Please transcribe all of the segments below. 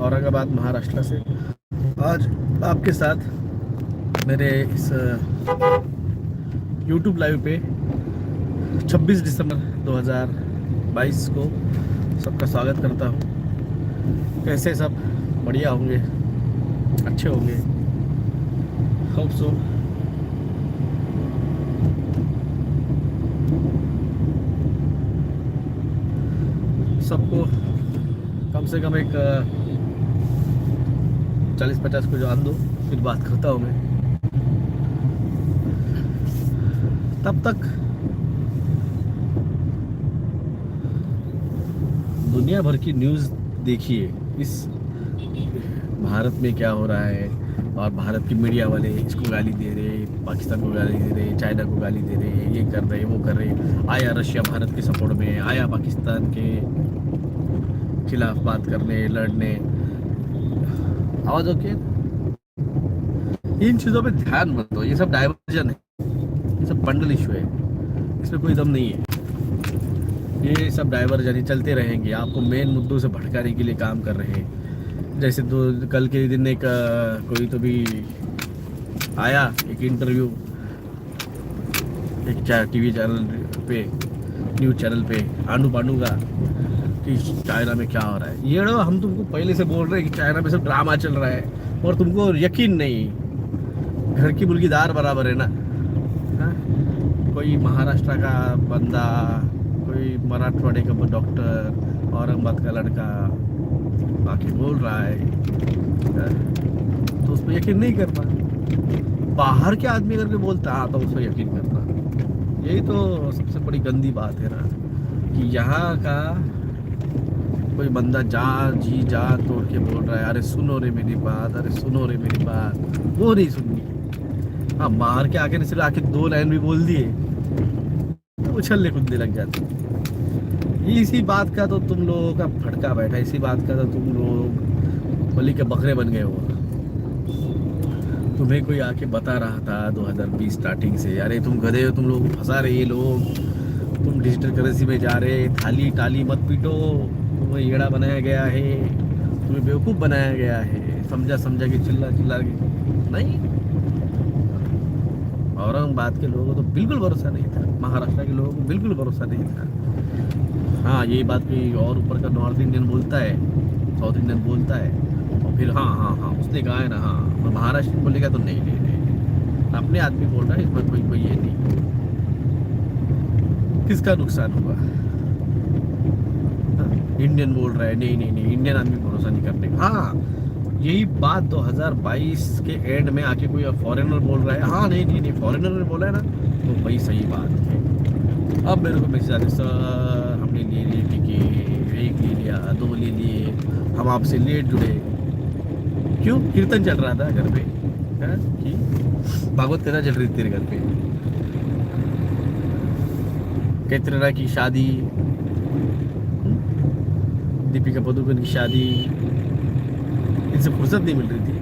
औरंगाबाद महाराष्ट्र से आज आपके साथ मेरे इस YouTube लाइव पे 26 दिसंबर 2022 को सबका स्वागत करता हूँ। कैसे सब बढ़िया होंगे, अच्छे होंगे, होप सो। सबको कम से कम एक 40-50 को जान दो, फिर बात करता हूँ मैं। तब तक दुनिया भर की न्यूज़ देखिए, इस भारत में क्या हो रहा है। और भारत की मीडिया वाले इसको गाली दे रहे, पाकिस्तान को गाली दे रहे, चाइना को गाली दे रहे, ये कर रहे, वो कर रहे। आया रशिया भारत के सपोर्ट में, आया पाकिस्तान के खिलाफ बात करने, लड़ने। आवाज ओके। इन चीज़ों पे ध्यान मत दो, ये सब डाइवर्जन है, ये सब बंडल इशू है, इसमें कोई दम नहीं है। ये सब डाइवर्जन ही चलते रहेंगे, आपको मेन मुद्दों से भटकाने के लिए काम कर रहे हैं। जैसे कल के दिन एक कोई तो भी आया, एक इंटरव्यू एक टीवी चैनल पे, न्यूज़ चैनल पे, आंडू पांडू का, कि चाइना में क्या हो रहा है। ये हम तुमको पहले से बोल रहे हैं कि चाइना में सब ड्रामा चल रहा है और तुमको यकीन नहीं। घर की मुर्गीदार बराबर है ना। हाँ? कोई महाराष्ट्र का बंदा, कोई मराठवाड़े का डॉक्टर, औरंगाबाद का लड़का बाकी बोल रहा है, तो उस पर यकीन नहीं करना। बाहर के आदमी करके बोलता हाँ तो उस पर यकीन करना। यही तो सबसे बड़ी गंदी बात है ना, कि यहाँ का कोई बंदा जी जान तोड़ के बोल रहा है, अरे सुनो रे मेरी बात, अरे सुनो रे मेरी बात, वो नहीं सुननी। हाँ, बाहर के आके सिर्फ आके 2 लाइन भी बोल दिए तो उछलने कूदने लग जाते। इसी बात का तो तुम लोगों का फटका बैठा, इसी बात का तो तुम लोग बलि के बकरे बन गए हो। तुम्हें कोई आके बता रहा था 2020 स्टार्टिंग से, अरे तुम गधे हो, तुम लोग फंसा रहे, ये लोग तुम डिजिटल करेंसी में जा रहे, थाली टाली मत पीटो, तुम्हें येड़ा बनाया गया है, तुम्हें बेवकूफ़ बनाया गया है, समझा के चिल्ला के नहीं। औरंगाबाद के लोगों को तो बिल्कुल भरोसा नहीं था, महाराष्ट्र के लोगों को बिल्कुल भरोसा नहीं था। हाँ, ये बात कोई और ऊपर का नॉर्थ इंडियन बोलता है, साउथ इंडियन बोलता है, और फिर हाँ उसने कहा है ना, हाँ तो महाराष्ट्र बोलेगा तो नहीं, अपने आदमी बोल रहा है, इसमें कोई ये नहीं। किसका नुकसान हुआ? इंडियन बोल रहा है, नहीं इंडियन आदमी भरोसा नहीं करने का। हाँ, यही बात 2022 के एंड में आके कोई फॉरेनर बोल रहा है, हाँ नहीं फॉरेनर ने बोला है ना, तो वही सही बात है। अब मेरे को मैसेज आते, सर हमने ले लिए टिकट, 1 ले लिया, 2 ले लिए, हम आपसे लेट जुड़े। क्यों? कीर्तन चल रहा था घर पे, कि भागवत कथा चल रही थी तेरे घर पे, कैटरीना की शादी, दीपिका पादुकोण की शादी, इनसे फुर्सत नहीं मिल रही थी।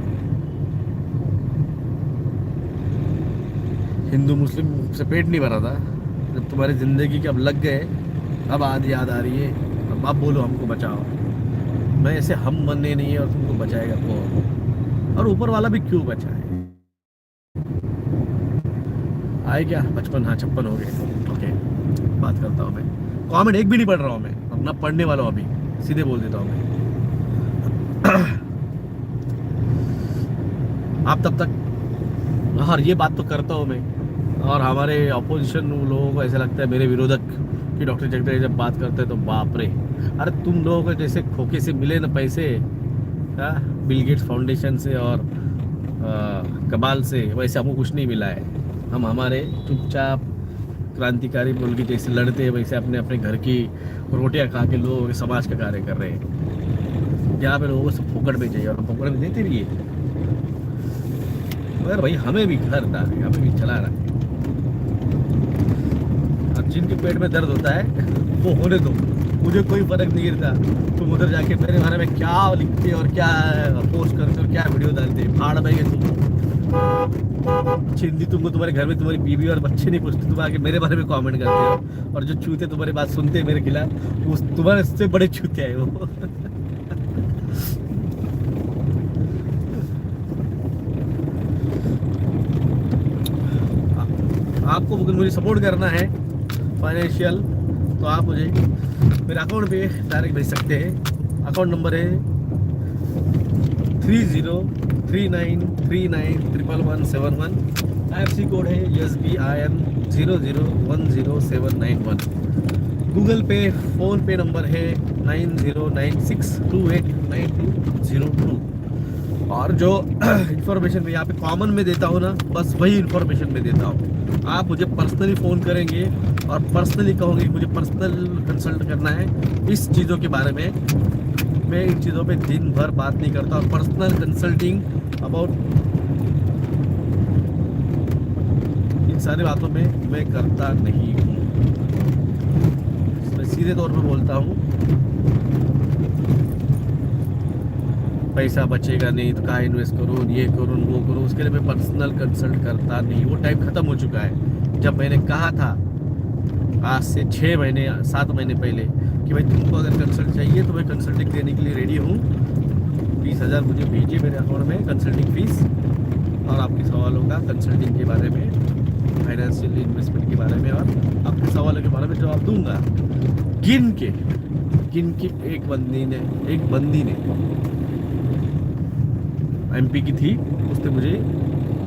हिंदू मुस्लिम से पेट नहीं भरा था। जब तुम्हारी जिंदगी के अब लग गए, अब याद आ रही है, अब बोलो हमको बचाओ। मैं ऐसे हम बनने नहीं है और तुमको बचाएगा कौन? और ऊपर वाला भी क्यों बचाए? आए क्या 55? हाँ 56 हो गए। ओके, बात करता हूँ मैं। कमेंट एक भी नहीं पढ़ रहा हूँ मैं, अपना पढ़ने वाला हूँ, अभी सीधे बोल देता हूँ मैं। आप तब तक, हाँ ये बात तो करता हूँ मैं, और हमारे अपोजिशन लोगों को ऐसा लगता है, मेरे विरोधक कि डॉक्टर जगदे जब बात करते हैं तो बाप रे, अरे तुम लोगों को जैसे खोखे से मिले ना पैसे, बिल गेट्स फाउंडेशन से और कबाल से, वैसे हमको कुछ नहीं मिला है। हम हमारे चुपचाप क्रांतिकारी बोल के जैसे लड़ते हैं, वैसे अपने अपने घर की रोटियां खा के लोगों के समाज का कार्य कर रहे हैं। यहाँ पे लोगों को सब फोकट में चाहिए और हम फोकट में देते रहिए, मगर भाई हमें भी घर था, हमें भी चला रहा है। अब जिनके पेट में दर्द होता है वो होने दो, मुझे कोई फर्क नहीं गिरता। तुम उधर जाके मेरे बारे में क्या लिखते और क्या पोस्ट करते और क्या वीडियो डालते, फाड़ भाई तुम। चिंदी तुमको तुम्हारे घर में तुम्हारी बीवी और बच्चे नहीं पूछते, तुम आके मेरे बारे में कमेंट करते हो, और जो चूते तुम्हारी बात सुनते हैं मेरे खिलाफ, वो तुम्हारे से बड़े चूते हैं वो। आपको मुझे सपोर्ट करना है फाइनेंशियल, तो आप मुझे मेरे अकाउंट पे डायरेक्ट भेज सकते हैं। अकाउंट नंबर है 303939111171। IFSC कोड है SBIN 0010791। गूगल पे फ़ोन पे नंबर है 9096289202। और जो इन्फॉर्मेशन मैं यहाँ पे कॉमन में देता हूँ ना, बस वही इन्फॉर्मेशन में देता हूँ। आप मुझे पर्सनली फ़ोन करेंगे और पर्सनली कहोगे कि मुझे पर्सनल कंसल्ट करना है इस चीज़ों के बारे में, मैं इन चीज़ों पे दिन भर बात नहीं करता। और पर्सनल कंसल्टिंग अबाउट इन सारी बातों में मैं करता नहीं हूँ। मैं सीधे तौर पे बोलता हूँ, पैसा बचेगा नहीं तो कहाँ इन्वेस्ट करूँ, ये करूँ वो करूँ, उसके लिए मैं पर्सनल कंसल्ट करता नहीं। वो टाइम ख़त्म हो चुका है। जब मैंने कहा था आज से 6 महीने 7 महीने पहले कि भाई तुमको अगर कंसल्ट चाहिए तो मैं कंसल्टिंग देने के लिए रेडी हूँ, 20,000 मुझे भेजिए मेरे अकाउंट में कंसल्टिंग फीस, और आपके सवालों का कंसल्टिंग के बारे में, फाइनेंशियल इन्वेस्टमेंट के बारे में और आपके सवालों के बारे में जवाब दूंगा। गिन के एक बंदी ने MP की थी, उसने मुझे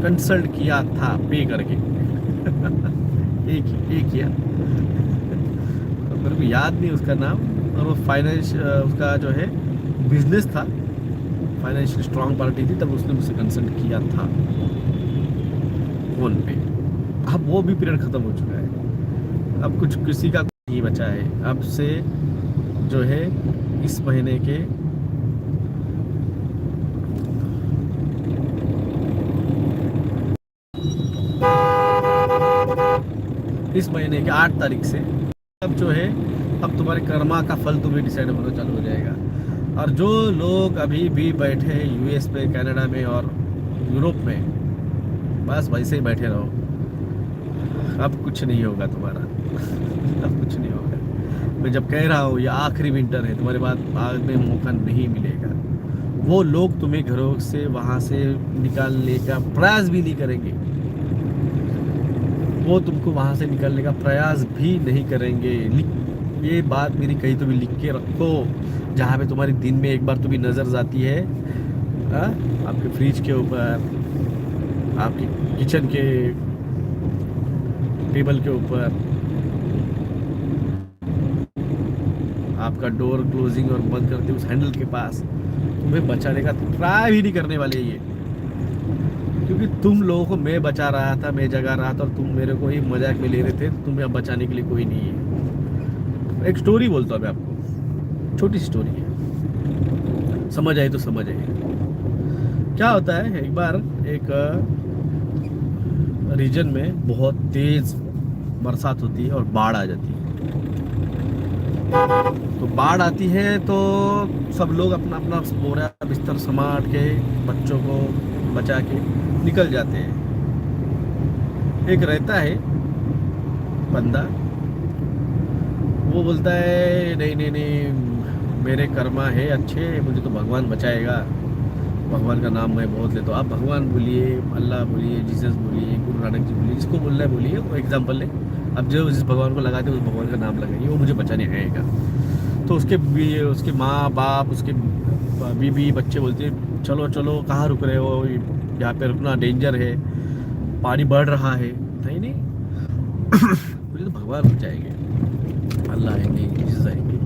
कंसल्ट किया था पे करके एक किया, तो मेरे को याद नहीं उसका नाम, और वो फाइनेंस उसका जो है बिजनेस था, फाइनेंशियल स्ट्रांग पार्टी थी, तब उसने मुझसे कंसल्ट किया था फोन पे। अब वो भी पीरियड ख़त्म हो चुका है। अब कुछ किसी का नहीं बचा है। अब से जो है इस महीने के इस महीने के 8 तारीख से अब जो है, अब तुम्हारे कर्मा का फल तुम्हें डिसाइड होना चालू हो जाएगा। और जो लोग अभी भी बैठे हैं US में, कनाडा में और यूरोप में, बस वैसे ही बैठे रहो। अब कुछ नहीं होगा तुम्हारा अब कुछ नहीं होगा। मैं जब कह रहा हूँ ये आखिरी विंटर है, तुम्हारे बाद में मौका नहीं मिलेगा। वो लोग तुम्हें घरों से वहाँ से निकालने का प्रयास भी नहीं करेंगे, वो तुमको वहाँ से निकालने का प्रयास भी नहीं करेंगे। ये बात मेरी कहीं तो भी लिख के रखो, जहाँ पे तुम्हारी दिन में एक बार तो भी नज़र जाती है, आपके फ्रिज के ऊपर, आपके किचन के टेबल के ऊपर, आपका डोर क्लोजिंग और बंद करते उस हैंडल के पास, तुम्हें बचाने का ट्राई भी नहीं करने वाले ये, क्योंकि तुम लोगों को मैं बचा रहा था, मैं जगा रहा था, और तुम मेरे को ही मजाक में ले रहे थे। तुम्हें अब बचाने के लिए कोई नहीं है। एक स्टोरी बोलता हूँ मैं आपको, छोटी सी स्टोरी है, समझ आई तो समझ आई। क्या होता है, एक बार एक रीजन में बहुत तेज बरसात होती है और बाढ़ आ जाती है। तो बाढ़ आती है तो सब लोग अपना अपना बोरा बिस्तर समेट के बच्चों को बचा के निकल जाते हैं। एक रहता है बंदा, वो बोलता है नहीं नहीं नहीं, मेरे कर्मा है अच्छे, मुझे तो भगवान बचाएगा, भगवान का नाम मैं बहुत लेता हूँ। आप भगवान बोलिए, अल्लाह बोलिए, जीसस बोलिए, गुरु नानक जी बोलिए, जिसको बोलना है बोलिए। वो एग्जाम्पल है, अब जो जिस भगवान को लगाते हैं उस भगवान का नाम लगाइए, वो मुझे बचाने आएगा। तो उसके माँ बाप, उसके बीबी बच्चे बोलते हैं चलो चलो, कहाँ रुक रहे हो, यहाँ पे रुकना डेंजर है, पानी बढ़ रहा है। नहीं मुझे तो भगवान बचाएंगे, अल्लाह आएंगे, जीसस आएंगे।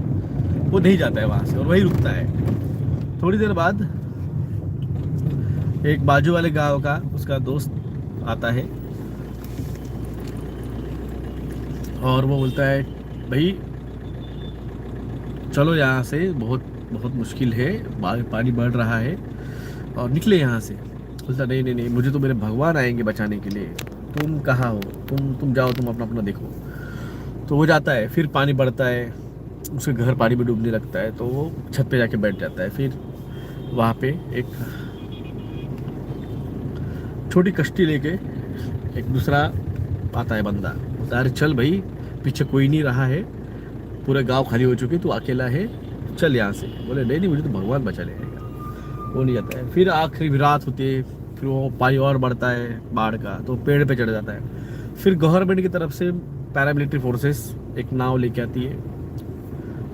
वो नहीं जाता है वहाँ से और वही रुकता है। थोड़ी देर बाद एक बाजू वाले गांव का उसका दोस्त आता है और वो बोलता है भाई चलो यहाँ से, बहुत बहुत मुश्किल है, पानी बढ़ रहा है और निकले यहाँ से। बोलता नहीं नहीं नहीं, मुझे तो मेरे भगवान आएंगे बचाने के लिए, तुम कहाँ हो, तुम जाओ, तुम अपना अपना देखो। तो वो जाता है, फिर पानी बढ़ता है, उसके घर पानी में डूबने लगता है, तो वो छत पे जाके बैठ जाता है। फिर वहाँ पे एक छोटी कश्ती लेके एक दूसरा आता है बंदा, बोलता है अरे चल भाई, पीछे कोई नहीं रहा है, पूरे गांव खाली हो चुके, तू अकेला है, चल यहाँ से। बोले नहीं नहीं, मुझे तो भगवान बचा लेगा। वो नहीं जाता है। फिर आखिरी रात होती है, फिर वो पानी और बढ़ता है बाढ़ का, तो पेड़ पे चढ़ जाता है। फिर गवर्नमेंट की तरफ से पैरामिलिट्री फोर्सेस एक नाव लेके आती है,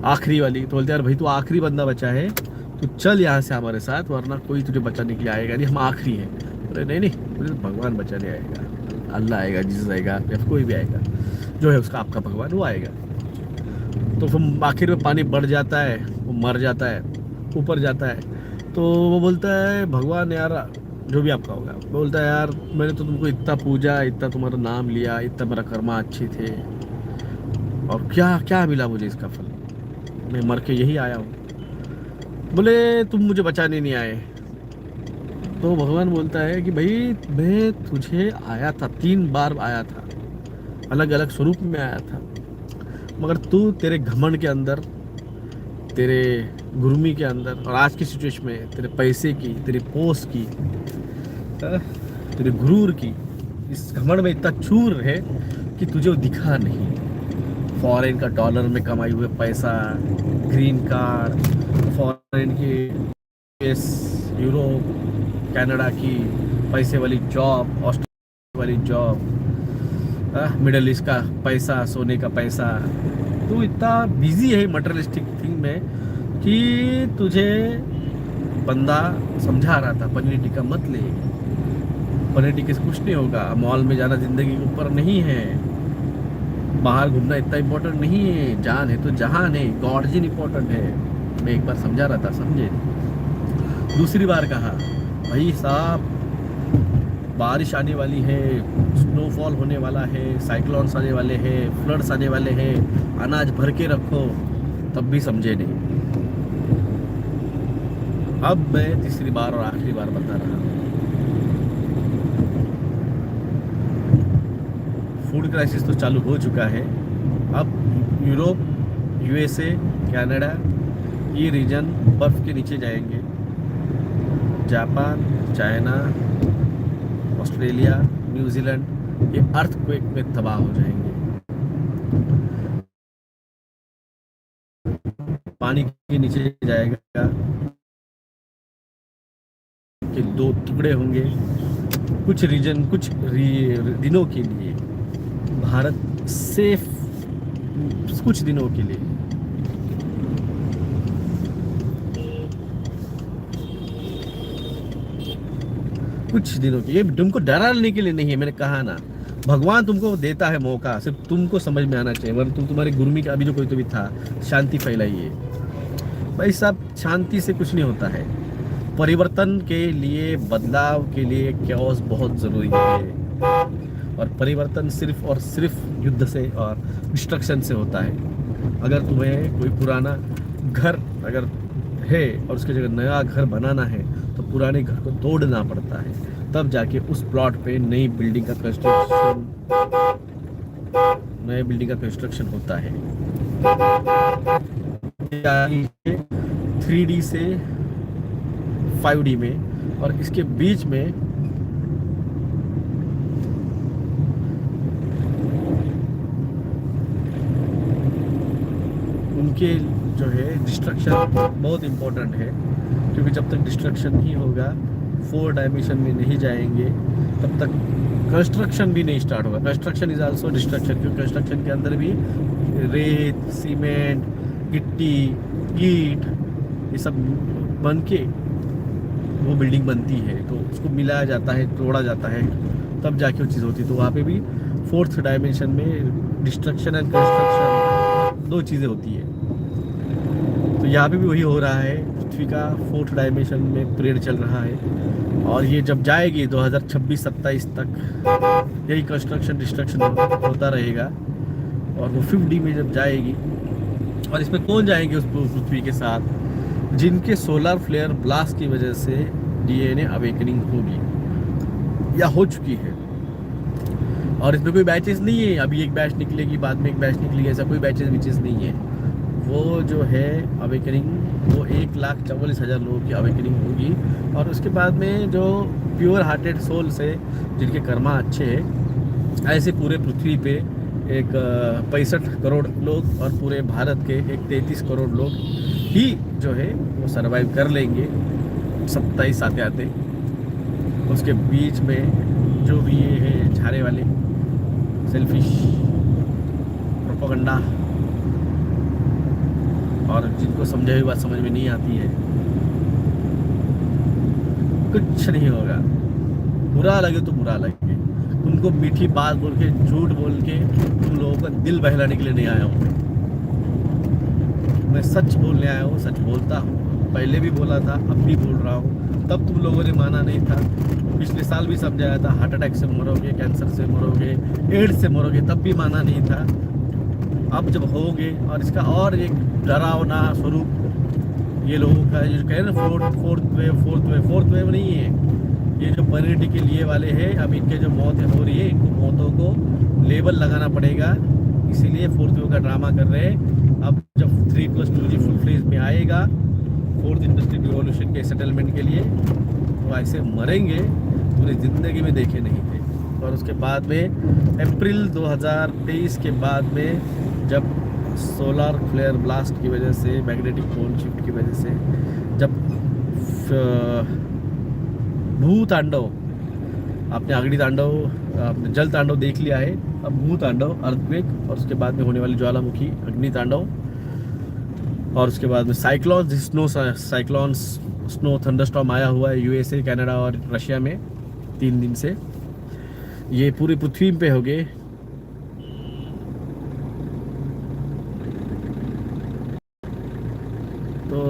आखिरी वाली। तो बोलते हैं यार भाई तू आखिरी बंदा बचा है, तू चल यहाँ से हमारे साथ, वरना कोई तुझे बचाने के लिए आएगा नहीं, हम आखिरी हैं। बोले नहीं नहीं, मुझे भगवान बचाने आएगा, अल्लाह आएगा, जीसस आएगा, या कोई भी आएगा, जो है उसका आपका भगवान वो आएगा। तो फिर आखिर में पानी बढ़ जाता है, वो मर जाता है, ऊपर जाता है। तो वो बोलता है भगवान यार जो भी आपका होगा, बोलता है यार मैंने तो तुमको इतना पूजा, इतना तुम्हारा नाम लिया, इतना मेरा कर्मा अच्छे थे, और क्या क्या मिला मुझे इसका फल, मैं मर के यही आया हूँ। बोले तुम मुझे बचाने नहीं आए। तो भगवान बोलता है कि भाई मैं तुझे आया था, 3 बार आया था, अलग अलग स्वरूप में आया था, मगर तू तेरे घमंड के अंदर, तेरे गुरुमी के अंदर, और आज की सिचुएशन में तेरे पैसे की, तेरी पोस्ट की, तेरे गुरूर की, इस घमंड में इतना चूर है कि तुझे वो दिखा नहीं। फॉरेन का डॉलर में कमाई हुए पैसा, ग्रीन कार्ड, फॉरेन की यूएस, यूरोप, कनाडा की पैसे वाली जॉब, ऑस्ट्रेलिया वाली जॉब, मिडल ईस्ट का पैसा, सोने का पैसा। तू इतना बिजी है मटेरियलिस्टिक थिंग में कि तुझे बंदा समझा रहा था पनीर टिक्का मत ले, पनीर टिक्के से कुछ नहीं होगा, मॉल में जाना जिंदगी के ऊपर नहीं है, बाहर घूमना इतना इम्पोर्टेंट नहीं है, जान है तो जहान है, गॉर्जिन इम्पोर्टेंट है। मैं एक बार समझा रहा था, समझे। दूसरी बार कहा भाई साहब बारिश आने वाली है, स्नोफॉल होने वाला है, साइक्लोन्स आने वाले हैं, फ्लड्स आने वाले हैं, अनाज भर के रखो, तब भी समझे नहीं। अब मैं तीसरी बार और आखिरी बार बता रहा हूँ, फूड क्राइसिस तो चालू हो चुका है। अब यूरोप, यूएसए, कनाडा, ये रीजन बर्फ के नीचे जाएंगे, जापान, चाइना, ऑस्ट्रेलिया, न्यूजीलैंड, ये अर्थक्वेक में तबाह हो जाएंगे। पानी के नीचे जाएगा कि 2 टुकड़े होंगे, कुछ रीजन, कुछ दिनों के लिए भारत सेफ, कुछ दिनों के लिए। कुछ दिनों के, ये तुमको डराने के लिए नहीं है, मैंने कहा ना, भगवान तुमको देता है मौका, सिर्फ तुमको समझ में आना चाहिए। वरना तुम, तुम्हारे गुरुमी का अभी जो कोई तो भी था, शांति फैलाइए भाई साहब, शांति से कुछ नहीं होता है। परिवर्तन के लिए, बदलाव के लिए कैओस बहुत जरूरी है, और परिवर्तन सिर्फ और सिर्फ युद्ध से और डिस्ट्रक्शन से होता है। अगर तुम्हें कोई पुराना घर अगर है और उसकी जगह नया घर बनाना है, तो पुराने घर को तोड़ना पड़ता है, तब जाके उस प्लॉट पे नई बिल्डिंग का कंस्ट्रक्शन होता है। 3D से 5D में, और इसके बीच में उनके जो है डिस्ट्रक्शन बहुत इम्पोर्टेंट है, क्योंकि जब तक डिस्ट्रक्शन नहीं होगा, 4 डायमेंशन में नहीं जाएंगे, तब तक कंस्ट्रक्शन भी नहीं स्टार्ट होगा। कंस्ट्रक्शन इज आल्सो डिस्ट्रक्शन, क्योंकि कंस्ट्रक्शन के अंदर भी रेत, सीमेंट, गिट्टी, ईंट, ये सब बन के वो बिल्डिंग बनती है, तो उसको मिलाया जाता है, तोड़ा जाता है, तब जाके वो चीज़ होती है। तो वहाँ पे भी 4th डायमेंशन में डिस्ट्रक्शन एंड कंस्ट्रक्शन 2 चीज़ें होती है। तो यहाँ पे भी वही हो रहा है, पृथ्वी का 4th डायमेंशन में पीरियड चल रहा है, और ये जब जाएगी 2026-27 तक यही कंस्ट्रक्शन डिस्ट्रक्शन होता रहेगा, और वो 5D में जब जाएगी, और इसमें कौन जाएंगे उस पृथ्वी के साथ, जिनके सोलर फ्लेयर ब्लास्ट की वजह से DNA अवेकनिंग होगी या हो चुकी है। और इसमें कोई बैचेस नहीं है, अभी एक बैच निकलेगी, बाद में एक बैच निकलेगी, ऐसा कोई बैचेस नहीं है। वो जो है अवेकनिंग, वो 1,44,000 लोगों की अवेकनिंग होगी, और उसके बाद में जो प्योर हार्टेड सोल से जिनके कर्मा अच्छे हैं, ऐसे पूरे पृथ्वी पे एक 65 करोड़ लोग, और पूरे भारत के एक 33 करोड़ लोग ही जो है वो सरवाइव कर लेंगे 27 आते। उसके बीच में जो भी ये है झारे वाले, सेल्फिश प्रोपेगेंडा, और जिनको समझाई हुई बात समझ में नहीं आती है, कुछ नहीं होगा। बुरा लगे तो बुरा लगे, तुमको मीठी बात बोल के, झूठ बोल के तुम लोगों का दिल बहलाने के लिए नहीं आया हूँ। मैं सच बोलने आया हूँ, सच बोलता हूँ। पहले भी बोला था, अब भी बोल रहा हूँ। तब तुम लोगों ने माना नहीं था। पिछले साल भी समझाया था, हार्ट अटैक से मरोगे, कैंसर से मरोगे, एड्स से मरोगे, तब भी माना नहीं था। अब जब होगे, और इसका और एक डरावना स्वरूप ये लोगों का जो कह रहे हैं ना, फोर्थ वेव नहीं है ये, जो पॉलिटी के लिए वाले हैं। अब इनके जो मौतें हो रही है, इनको मौतों को लेबल लगाना पड़ेगा, इसीलिए फोर्थ वेव का ड्रामा कर रहे हैं। अब जब 3+2G फुल फ्लेज में आएगा, फोर्थ इंडस्ट्रियल रिवॉल्यूशन के सेटलमेंट के लिए, तो ऐसे मरेंगे पूरी ज़िंदगी में देखे नहीं थे। और उसके बाद में अप्रैल 2023 के बाद में, जब सोलर फ्लेयर ब्लास्ट की वजह से, मैग्नेटिक पोल शिफ्ट की वजह से, जब भू तांडव, आपने अग्नि तांडव, आपने जल तांडव देख लिया है, अब भू तांडव, अर्थक्वेक, और उसके बाद में होने वाली ज्वालामुखी अग्नि तांडव, और उसके बाद में साइक्लोन्स, स्नो थंडरस्टॉर्म आया हुआ है यूएसए, कनाडा और रशिया में 3 दिन से। ये पूरी पृथ्वी पे हो गए। तो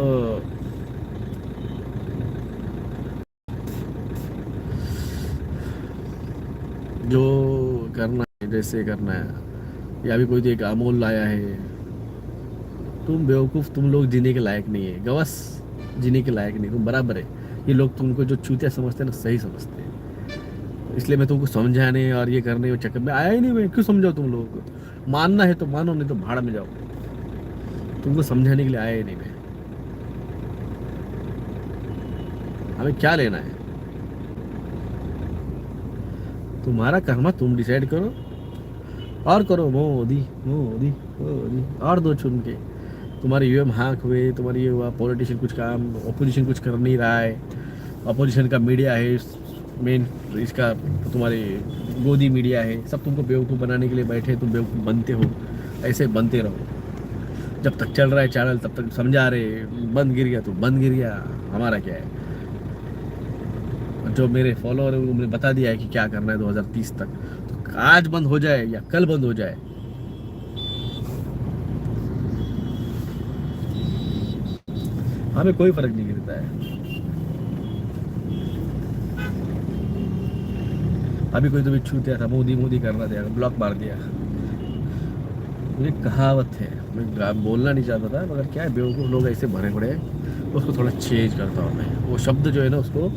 जो करना है, जैसे करना है, या भी कोई तो एक अमोल लाया है। तुम बेवकूफ़, तुम लोग जीने के लायक नहीं है, गवस जीने के लायक नहीं, तुम बराबर है। ये लोग तुमको जो चूतिया समझते हैं ना, सही समझते हैं। इसलिए मैं तुमको समझाने और ये करने के चक्कर में आया ही नहीं। मैं क्यों समझाऊँ तुम लोगों को? मानना है तो मानो, नहीं तो भाड़ में जाओ। तुमको समझाने के लिए आया ही नहीं मैं। हमें क्या लेना है? तुम्हारा कर्मा तुम डिसाइड करो, और करो मोदी मोदी मोदी, और दो चुन के। तुम्हारे यूएम हाँक हुए, तुम्हारी ये हुआ, पॉलिटिशियन कुछ काम, अपोजिशन कुछ कर नहीं रहा है। अपोजिशन का मीडिया है मेन, इसका तुम्हारे गोदी मीडिया है, सब तुमको बेवकूफ़ बनाने के लिए बैठे। तुम बेवकूफ़ बनते हो, ऐसे बनते रहो। जब तक चल रहा है चैनल, तब तक समझा रहे, बंद गिर गया तो बंद गिर गया, हमारा क्या है। जो मेरे फॉलोअर है उन्होंने बता दिया है कि क्या करना है 2030 तक, तो आज बंद हो जाए या कल बंद हो जाए, हमें कोई फर्क नहीं गिरता है। अभी कोई तो भी छूतिया था, मोदी मोदी कर रहा था, ब्लॉक मार दिया। मुझे कहावत है, मैं बोलना नहीं चाहता था, मगर क्या है, बेवकूफ़ लोग ऐसे भरे पड़े हैं, उसको थोड़ा चेंज करता हूँ मैं। वो शब्द जो है ना, उसको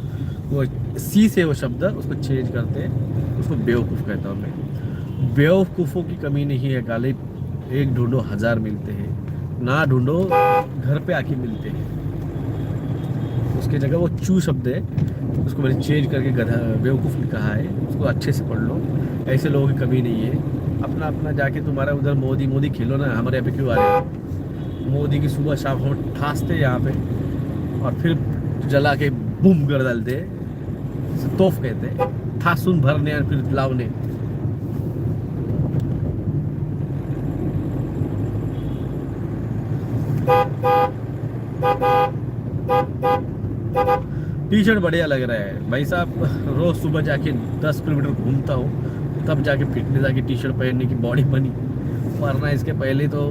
वो सी से वो शब्द उसको चेंज करते हैं, उसको बेवकूफ़ कहता हूँ मैं। बेवकूफ़ों की कमी नहीं है गालिब, एक ढूंढो 1000 मिलते हैं, ना ढूंढो घर पे आके मिलते हैं। उसकी जगह वो चू शब्द है, उसको मैंने चेंज करके गधा बेवकूफ़ कहा है, उसको अच्छे से पढ़ लो। ऐसे लोगों की कमी नहीं है। अपना अपना जाके तुम्हारा उधर मोदी मोदी खेलो ना, हमारे यहाँ पे क्यों आ रहे हो? मोदी की सुबह शाम हम ठासते यहाँ पे, और फिर जला के बूम कर डालते, तोफ कहते, ठासुन भरने और फिर लावने। टी शर्ट बढ़िया लग रहा है भाई साहब। रोज सुबह जाके 10 किलोमीटर घूमता हूँ, तब जाके फिटनेस आके टी शर्ट पहनने की बॉडी बनी, वरना इसके पहले तो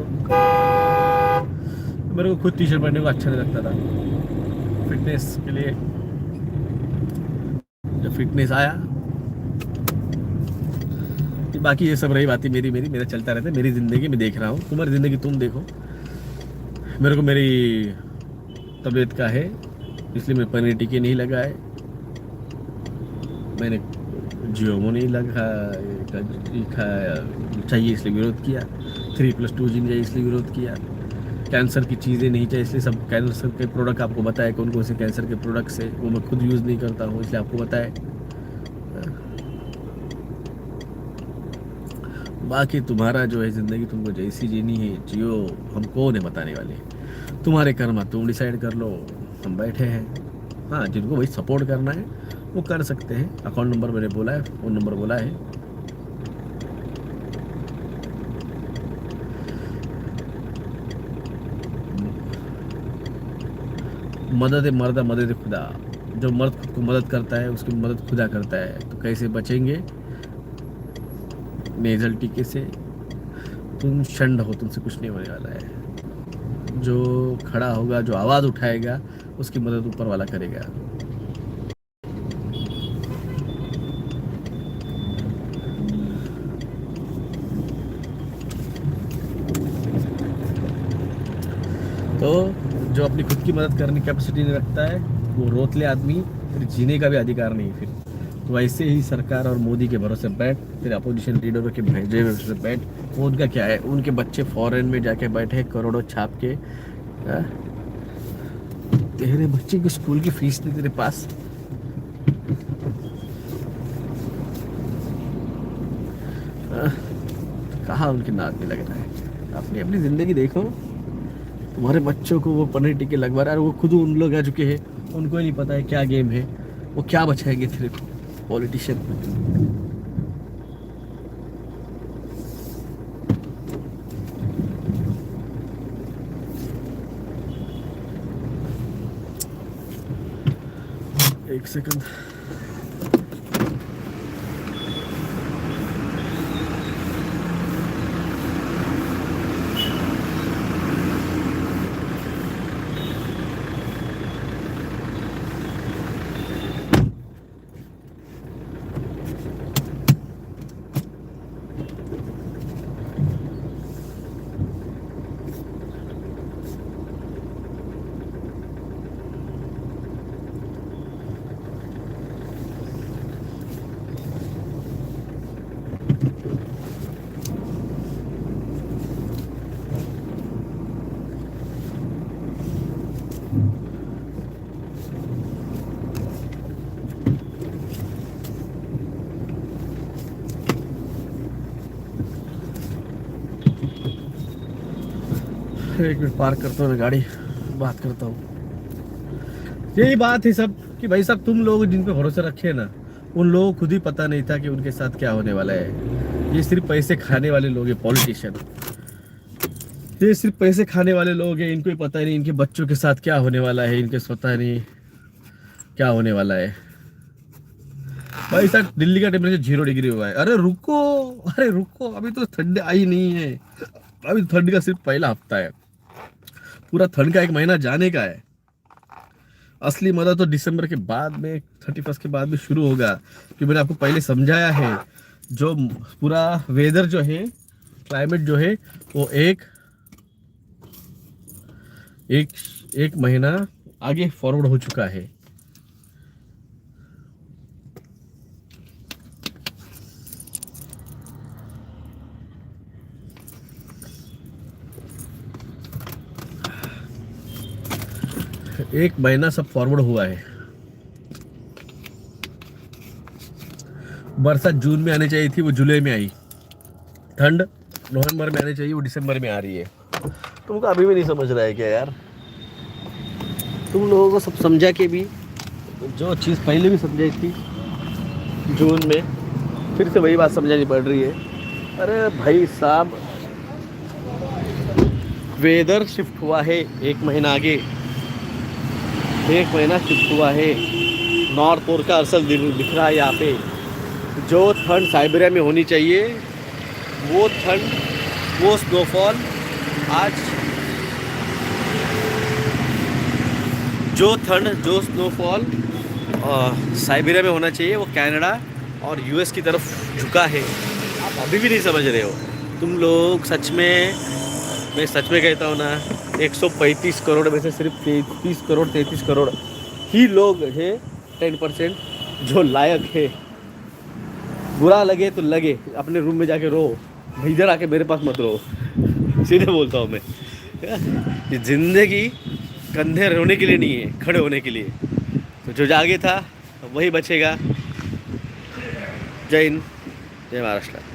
मेरे को खुद टी शर्ट पहनने को अच्छा नहीं लगता था। फिटनेस के लिए जब फिटनेस आया, बाकी ये सब रही बातें मेरा चलता रहता है। मेरी ज़िंदगी में देख रहा हूँ, तुम्हारी ज़िंदगी तुम देखो। मेरे को मेरी तबीयत का है, इसलिए मैं पनीर टिक्की नहीं लगाए, मैंने जियोमो नहीं खाया चाहिए इसलिए विरोध किया, 3+2G नहीं चाहिए इसलिए विरोध किया, कैंसर की चीज़ें नहीं चाहिए इसलिए सब कैंसर के प्रोडक्ट आपको बताए कौन कौन से कैंसर के प्रोडक्ट्स है, वो मैं खुद यूज़ नहीं करता हूँ इसलिए आपको बताए। बाकी तुम्हारा जो है ज़िंदगी, तुमको जैसी जीनी है जियो, हम कौन है बताने वाले। तुम्हारे कर्म तुम डिसाइड कर लो, हम बैठे हैं। हाँ, जिनको भाई सपोर्ट करना है वो कर सकते हैं। अकाउंट नंबर मैंने बोला है, फ़ोन नंबर बोला है, मदद मर्दा मदद खुदा। जो मर्द खुद को मदद करता है उसकी मदद खुदा करता है। तो कैसे बचेंगे नेजल टीके से? तुम शंड हो, तुमसे कुछ नहीं होने वाला है। जो खड़ा होगा, जो आवाज़ उठाएगा, उसकी मदद ऊपर वाला करेगा। तो जो अपनी खुद की मदद करने की कैपेसिटी नहीं रखता है वो रोतले आदमी, फिर जीने का भी अधिकार नहीं फिर। तो ऐसे ही सरकार और मोदी के भरोसे बैठ, फिर अपोजिशन लीडरों के भेजे हुए बैठ, वो उनका क्या है? उनके बच्चे फॉरेन में जाके बैठे करोड़ों छाप के। आ? तेरे बच्चे की स्कूल की फीस नहीं तेरे पास। कहाँ उनकी नाक में लग रहा है? अपनी अपनी जिंदगी देखो। तुम्हारे बच्चों को वो पनीर टिक्के लगवा रहा है, वो खुद उन लोग आ चुके हैं, उनको ही नहीं पता है क्या गेम है। वो क्या बचाएंगे तेरे को पॉलिटिशियन? एक सेकंड। एक मिनट पार्क करता हूँ मैं गाड़ी, बात करता हूँ। यही बात है सब कि भाई साहब, तुम लोग जिन पे भरोसा रखे ना, उन लोगों को खुद ही पता नहीं था कि उनके साथ क्या होने वाला है। ये सिर्फ पैसे खाने वाले लोग हैं, पॉलिटिशियन। ये सिर्फ पैसे खाने वाले लोग हैं, इनको ही पता नहीं इनके बच्चों के साथ क्या होने वाला है, इनके पता नहीं क्या होने वाला है। भाई साहब दिल्ली का टेम्परेचर 0 डिग्री हुआ है। अरे रुको, अरे रुको, अभी तो ठंड आई नहीं है। अभी तो ठंड का सिर्फ पहला हफ्ता है, पूरा ठंड का 1 महीना जाने का है। असली मजा तो दिसंबर के बाद में, 31 के बाद में शुरू होगा। कि मैंने आपको पहले समझाया है, जो पूरा वेदर जो है, क्लाइमेट जो है, वो एक एक महीना आगे फॉरवर्ड हो चुका है। एक महीना सब फॉरवर्ड हुआ है। बरसात जून में आनी चाहिए थी, वो जुलाई में आई। ठंड नवंबर में आनी चाहिए, वो दिसंबर में आ रही है। तुमको अभी भी नहीं समझ रहा है क्या यार? तुम लोगों को सब समझा के भी, जो चीज़ पहले भी समझाई थी जून में, फिर से वही बात समझानी पड़ रही है। अरे भाई साहब, वेदर शिफ्ट हुआ है 1 महीना आगे, 1 महीना शिफ्ट हुआ है। नॉर्थ पोल का असल दिख रहा है यहाँ पे। जो ठंड साइबेरिया में होनी चाहिए, वो ठंड, वो स्नोफॉल आज, जो स्नोफॉल साइबेरिया में होना चाहिए, वो कनाडा और यूएस की तरफ झुका है। आप अभी भी नहीं समझ रहे हो तुम लोग। सच में, मैं सच में कहता हूँ ना, 135 करोड़ में से सिर्फ 33 करोड़ 33 करोड़ ही लोग हैं, 10% जो लायक है। बुरा लगे तो लगे, अपने रूम में जाके रो, इधर आके मेरे पास मत रो। सीधे बोलता हूँ मैं, ये जिंदगी कंधे रोने के लिए नहीं है, खड़े होने के लिए। तो जो जागे था वही बचेगा। जय हिंद, जय महाराष्ट्र।